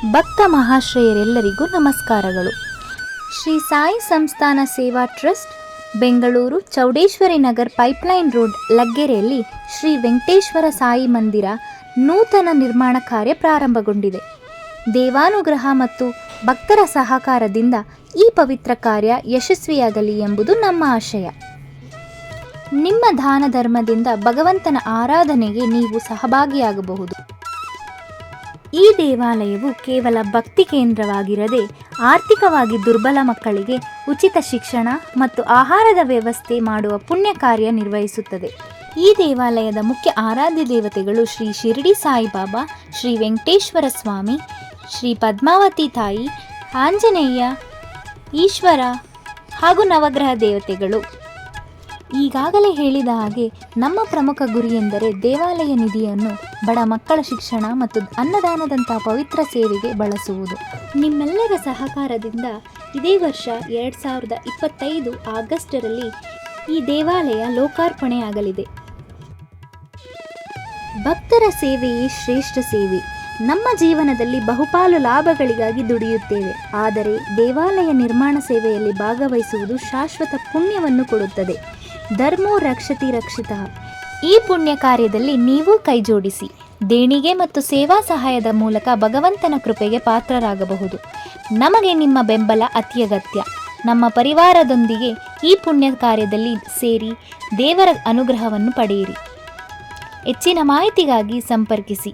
ಭಕ್ತ ಮಹಾಶ್ರೇಯರೆಲ್ಲರಿಗೂ ನಮಸ್ಕಾರಗಳು. Shri Sai Sansthana Seva trust, Bengaluru Chowdeshwari Nagar pipeline road, ಲಗ್ಗೆರೆಯಲ್ಲಿ ಶ್ರೀ ವೆಂಕಟೇಶ್ವರ ಸಾಯಿ ಮಂದಿರ ನೂತನ ನಿರ್ಮಾಣ ಕಾರ್ಯ ಪ್ರಾರಂಭಗೊಂಡಿದೆ. ದೇವಾನುಗ್ರಹ ಮತ್ತು ಭಕ್ತರ ಸಹಕಾರದಿಂದ ಈ ಪವಿತ್ರ ಕಾರ್ಯ ಯಶಸ್ವಿಯಾಗಲಿ ಎಂಬುದು ನಮ್ಮ ಆಶಯ. ನಿಮ್ಮ ದಾನ ಧರ್ಮದಿಂದ ಭಗವಂತನ ಆರಾಧನೆಗೆ ನೀವು ಸಹಭಾಗಿಯಾಗಬಹುದು. ಈ ದೇವಾಲಯವು ಕೇವಲ ಭಕ್ತಿ ಕೇಂದ್ರವಾಗಿರದೆ ಆರ್ಥಿಕವಾಗಿ ದುರ್ಬಲ ಮಕ್ಕಳಿಗೆ ಉಚಿತ ಶಿಕ್ಷಣ ಮತ್ತು ಆಹಾರದ ವ್ಯವಸ್ಥೆ ಮಾಡುವ ಪುಣ್ಯ ಕಾರ್ಯ ನಿರ್ವಹಿಸುತ್ತದೆ. ಈ ದೇವಾಲಯದ ಮುಖ್ಯ ಆರಾಧ್ಯ ದೇವತೆಗಳು ಶ್ರೀ ಶಿರಡಿ ಸಾಯಿಬಾಬಾ, ಶ್ರೀ ವೆಂಕಟೇಶ್ವರ ಸ್ವಾಮಿ, ಶ್ರೀ ಪದ್ಮಾವತಿ ತಾಯಿ, ಆಂಜನೇಯ, ಈಶ್ವರ ಹಾಗೂ ನವಗ್ರಹ ದೇವತೆಗಳು. ಈಗಾಗಲೇ ಹೇಳಿದ ಹಾಗೆ ನಮ್ಮ ಪ್ರಮುಖ ಗುರಿ ಎಂದರೆ ದೇವಾಲಯ ನಿಧಿಯನ್ನು ಬಡ ಮಕ್ಕಳ ಶಿಕ್ಷಣ ಮತ್ತು ಅನ್ನದಾನದಂತಹ ಪವಿತ್ರ ಸೇವೆಗೆ ಬಳಸುವುದು. ನಿಮ್ಮೆಲ್ಲರ ಸಹಕಾರದಿಂದ ಇದೇ ವರ್ಷ 2025 ಆಗಸ್ಟರಲ್ಲಿ ಈ ದೇವಾಲಯ ಲೋಕಾರ್ಪಣೆಯಾಗಲಿದೆ. ಭಕ್ತರ ಸೇವೆಯೇ ಶ್ರೇಷ್ಠ ಸೇವೆ. ನಮ್ಮ ಜೀವನದಲ್ಲಿ ಬಹುಪಾಲು ಲಾಭಗಳಿಗಾಗಿ ದುಡಿಯುತ್ತೇವೆ, ಆದರೆ ದೇವಾಲಯ ನಿರ್ಮಾಣ ಸೇವೆಯಲ್ಲಿ ಭಾಗವಹಿಸುವುದು ಶಾಶ್ವತ ಪುಣ್ಯವನ್ನು ಕೊಡುತ್ತದೆ. ಧರ್ಮೋ ರಕ್ಷತಿ ರಕ್ಷಿತಃ. ಈ ಪುಣ್ಯ ಕಾರ್ಯದಲ್ಲಿ ನೀವು ಕೈಜೋಡಿಸಿ ದೇಣಿಗೆ ಮತ್ತು ಸೇವಾ ಸಹಾಯದ ಮೂಲಕ ಭಗವಂತನ ಕೃಪೆಗೆ ಪಾತ್ರರಾಗಬಹುದು. ನಮಗೆ ನಿಮ್ಮ ಬೆಂಬಲ ಅತ್ಯಗತ್ಯ. ನಮ್ಮ ಪರಿವಾರದೊಂದಿಗೆ ಈ ಪುಣ್ಯ ಕಾರ್ಯದಲ್ಲಿ ಸೇರಿ ದೇವರ ಅನುಗ್ರಹವನ್ನು ಪಡೆಯಿರಿ. ಹೆಚ್ಚಿನ ಮಾಹಿತಿಗಾಗಿ ಸಂಪರ್ಕಿಸಿ.